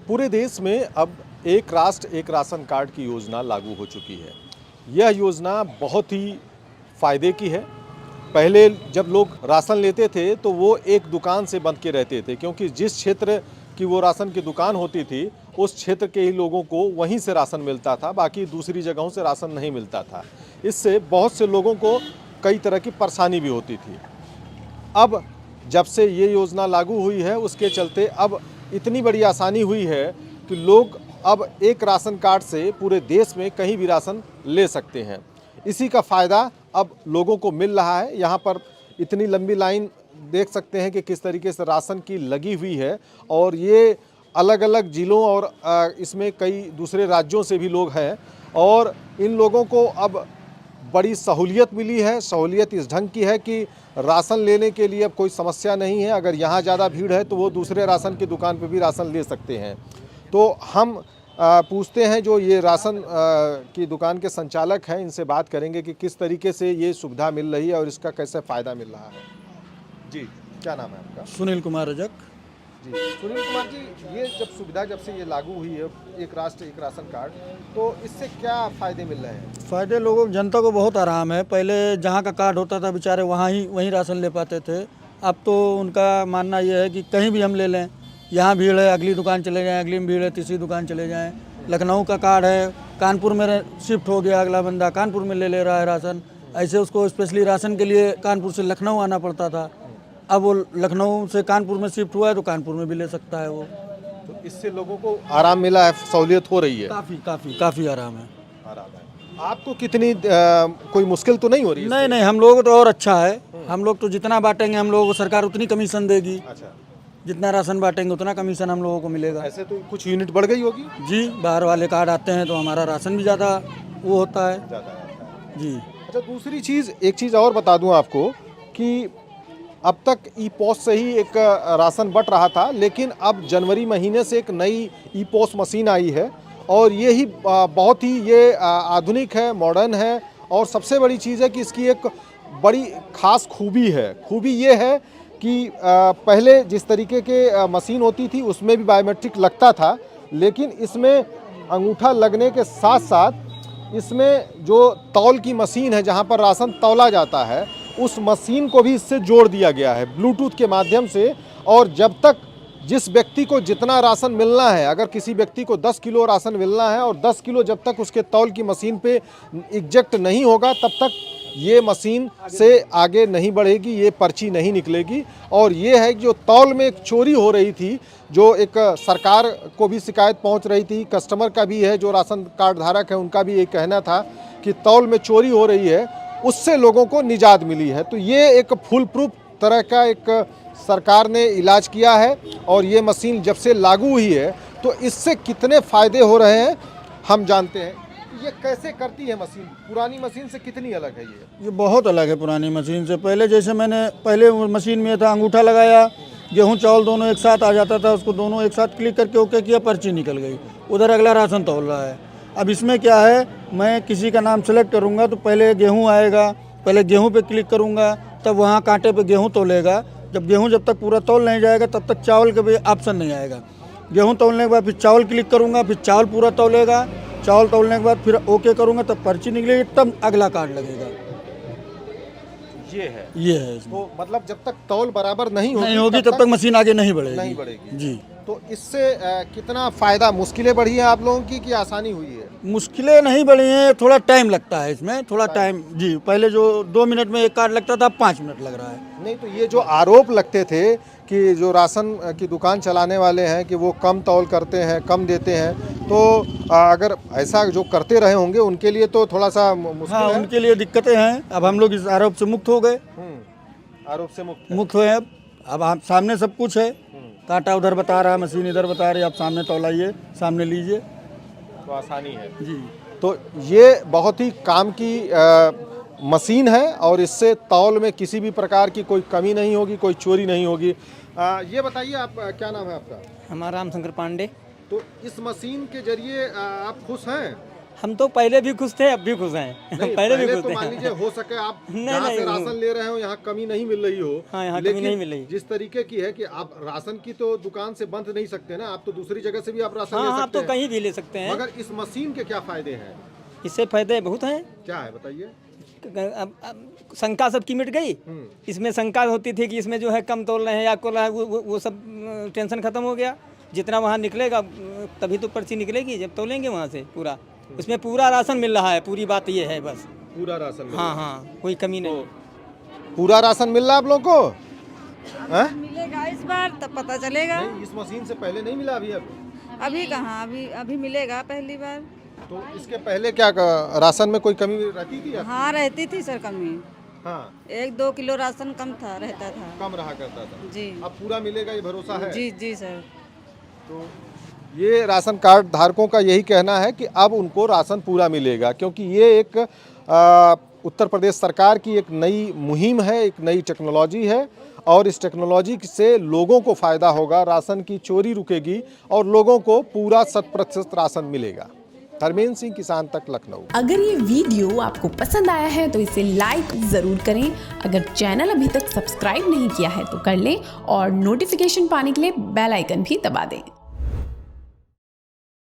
पूरे देश में अब एक राष्ट्र एक राशन कार्ड की योजना लागू हो चुकी है। यह योजना बहुत ही फ़ायदे की है। पहले जब लोग राशन लेते थे तो वो एक दुकान से बंध के रहते थे, क्योंकि जिस क्षेत्र की वो राशन की दुकान होती थी उस क्षेत्र के ही लोगों को वहीं से राशन मिलता था, बाकी दूसरी जगहों से राशन नहीं मिलता था। इससे बहुत से लोगों को कई तरह की परेशानी भी होती थी। अब जब से ये योजना लागू हुई है उसके चलते अब इतनी बड़ी आसानी हुई है कि लोग अब एक राशन कार्ड से पूरे देश में कहीं भी राशन ले सकते हैं। इसी का फ़ायदा अब लोगों को मिल रहा है। यहाँ पर इतनी लंबी लाइन देख सकते हैं कि किस तरीके से राशन की लगी हुई है, और ये अलग अलग ज़िलों और इसमें कई दूसरे राज्यों से भी लोग हैं, और इन लोगों को अब बड़ी सहूलियत मिली है। सहूलियत इस ढंग की है कि राशन लेने के लिए अब कोई समस्या नहीं है। अगर यहाँ ज़्यादा भीड़ है तो वो दूसरे राशन की दुकान पर भी राशन ले सकते हैं। तो हम पूछते हैं जो ये राशन की दुकान के संचालक हैं, इनसे बात करेंगे कि किस तरीके से ये सुविधा मिल रही है और इसका कैसे फ़ायदा मिल रहा है। जी, क्या नाम है आपका? सुनील कुमार रजक। जी, सुनील कुमार जी, ये जब से ये लागू हुई है एक राष्ट्र एक राशन कार्ड, तो इससे क्या फ़ायदे मिल रहे हैं? फ़ायदे लोगों जनता को बहुत आराम है। पहले जहाँ का कार्ड होता था बेचारे वहीं राशन ले पाते थे। अब तो उनका मानना यह है कि कहीं भी हम ले लें, यहाँ भीड़ है अगली दुकान चले जाएँ, अगली में भीड़ है तीसरी दुकान चले जाएँ। लखनऊ का कार्ड है, कानपुर में शिफ्ट हो गया, अगला बंदा कानपुर में ले रहा है राशन। ऐसे उसको स्पेशली राशन के लिए कानपुर से लखनऊ आना पड़ता था। अब वो लखनऊ से कानपुर में शिफ्ट हुआ है तो कानपुर में भी ले सकता है वो। तो इससे लोगों को आराम मिला है, सहूलियत हो रही है। काफ़ी आराम है। आराम है। आपको कितनी कोई मुश्किल तो नहीं हो रही है? नहीं, हम लोगों को तो और अच्छा है। हम लोग तो जितना बांटेंगे हम लोगों को सरकार उतनी कमीशन देगी। अच्छा, जितना राशन बांटेंगे उतना कमीशन हम लोगों को मिलेगा। ऐसे तो कुछ यूनिट बढ़ गई होगी? जी, बाहर वाले कार्ड आते हैं तो हमारा राशन भी ज़्यादा वो होता है। ज़्यादा आता है। जी। अच्छा, दूसरी चीज़, एक चीज़ और बता दूं आपको कि अब तक ई पॉस से ही एक राशन बट रहा था, लेकिन अब जनवरी महीने से एक नई ई पॉस मशीन आई है, और ये ही बहुत ही ये आधुनिक है, मॉडर्न है, और सबसे बड़ी चीज़ है कि इसकी एक बड़ी ख़ास खूबी है। खूबी ये है कि पहले जिस तरीके के मशीन होती थी उसमें भी बायोमेट्रिक लगता था, लेकिन इसमें अंगूठा लगने के साथ साथ इसमें जो तौल की मशीन है जहाँ पर राशन तौला जाता है, उस मशीन को भी इससे जोड़ दिया गया है ब्लूटूथ के माध्यम से। और जब तक जिस व्यक्ति को जितना राशन मिलना है, अगर किसी व्यक्ति को 10 किलो राशन मिलना है और 10 किलो जब तक उसके तौल की मशीन पे एग्जैक्ट नहीं होगा तब तक ये मशीन से आगे नहीं बढ़ेगी, ये पर्ची नहीं निकलेगी। और ये है कि जो तौल में एक चोरी हो रही थी, जो एक सरकार को भी शिकायत पहुंच रही थी, कस्टमर का भी है, जो राशन कार्ड धारक है उनका भी ये कहना था कि तौल में चोरी हो रही है, उससे लोगों को निजात मिली है। तो ये एक फुल प्रूफ तरह का एक सरकार ने इलाज किया है, और ये मशीन जब से लागू हुई है तो इससे कितने फ़ायदे हो रहे हैं हम जानते हैं। ये कैसे करती है मशीन? पुरानी मशीन से कितनी अलग है ये? बहुत अलग है पुरानी मशीन से। पहले जैसे पहले मशीन में था अंगूठा लगाया, गेहूँ चावल दोनों एक साथ आ जाता था, उसको दोनों एक साथ क्लिक करके ओके किया, पर्ची निकल गई, उधर अगला राशन तौल रहा है। अब इसमें क्या है, मैं किसी का नाम सेलेक्ट करूँगा तो पहले गेहूँ आएगा, पहले गेहूँ पे क्लिक करूँगा, तब वहाँ कांटे पे गेहूँ तौलेगा। जब तक पूरा तौल नहीं जाएगा तब तक चावल का भी ऑप्शन नहीं आएगा। गेहूँ तौलने के बाद फिर चावल क्लिक करूँगा, फिर चावल पूरा तौलेगा, चावल तौलने के बाद फिर ओके करूँगा, तब पर्ची निकलेगी, तब अगला कार्ड लगेगा। ये है इसमें। तो मतलब जब तक तौल बराबर नहीं होगी तब तक मशीन आगे नहीं बढ़ेगी। जी। तो इससे कितना फ़ायदा, मुश्किलें बढ़ी हैं आप लोगों की कि आसानी हुई है? मुश्किलें नहीं बढ़ी हैं, थोड़ा टाइम लगता है इसमें, थोड़ा टाइम। जी, पहले जो 2 मिनट में एक कार्ड लगता था, 5 मिनट लग रहा है। नहीं, तो ये जो आरोप लगते थे कि जो राशन की दुकान चलाने वाले हैं कि वो कम तौल करते हैं, कम देते हैं, तो अगर ऐसा जो करते रहे होंगे उनके लिए तो थोड़ा सा मुश्किल है। उनके लिए दिक्कतें हैं। अब हम लोग इस आरोप से मुक्त हो गए। आरोप से मुक्त हुए। अब आप सामने सब कुछ है, कांटा उधर बता रहा है, मशीन इधर बता रही है, आप सामने तौलाइए, सामने लीजिए, तो आसानी है जी। तो ये बहुत ही काम की मशीन है, और इससे तौल में किसी भी प्रकार की कोई कमी नहीं होगी, कोई चोरी नहीं होगी। ये बताइए, आप क्या नाम है आपका? हमारा रामशंकर पांडे। तो इस मशीन के जरिए आप खुश हैं? हम तो पहले भी खुश थे, अब भी खुश हैं। नहीं, पहले भी खुश तो थे। मान लीजिए हो सके आप नहीं, जहाँ से नहीं, राशन ले रहे हो यहाँ कमी नहीं मिल रही हो, हाँ, यहाँ कमी लेकिन नहीं मिल रही। जिस तरीके की है कि आप राशन की तो दुकान से बंद नहीं सकते ना, आप तो दूसरी जगह से भी आप राशन हाँ ले हाँ, आप सकते तो हैं। कहीं भी ले सकते हैं। मगर इस मशीन के क्या फायदे हैं? इससे फायदे बहुत हैं। क्या है बताइए। अब शंका सबकी मिट गई। इसमें शंका होती थी कि इसमें जो है कम तोल रहे हैं या कोल रहा है, वो सब टेंशन खत्म हो गया। जितना वहाँ निकलेगा तभी तो पर्ची निकलेगी जब तोलेंगे वहाँ से पूरा। उसमें पूरा राशन मिल रहा है, पूरी बात ये है बस। पूरा राशन मिल हाँ हाँ, कोई कमी नहीं। पूरा राशन मिल रहा है आप लोगों को? हैं? मिलेगा इस बार तब पता चलेगा। नहीं, इस मशीन से पहले नहीं मिला अभी अभी कहाँ, अभी मिलेगा पहली बार। तो इसके पहले क्या राशन में कोई कमी रहती थी? हाँ रहती थी सर कमी, हाँ, 1-2 किलो राशन कम था, रहता था। कम रहा करता था। जी अब पूरा मिलेगा ये भरोसा है? जी जी सर। तो ये राशन कार्ड धारकों का यही कहना है कि अब उनको राशन पूरा मिलेगा, क्योंकि ये एक उत्तर प्रदेश सरकार की एक नई मुहिम है, एक नई टेक्नोलॉजी है और इस टेक्नोलॉजी से लोगों को फ़ायदा होगा, राशन की चोरी रुकेगी और लोगों को पूरा 100% राशन मिलेगा। धर्मेंद्र सिंह, किसान तक, लखनऊ। अगर ये वीडियो आपको पसंद आया है तो इसे लाइक ज़रूर करें। अगर चैनल अभी तक सब्सक्राइब नहीं किया है तो कर लें और नोटिफिकेशन पाने के लिए बेल आइकन भी दबा दें।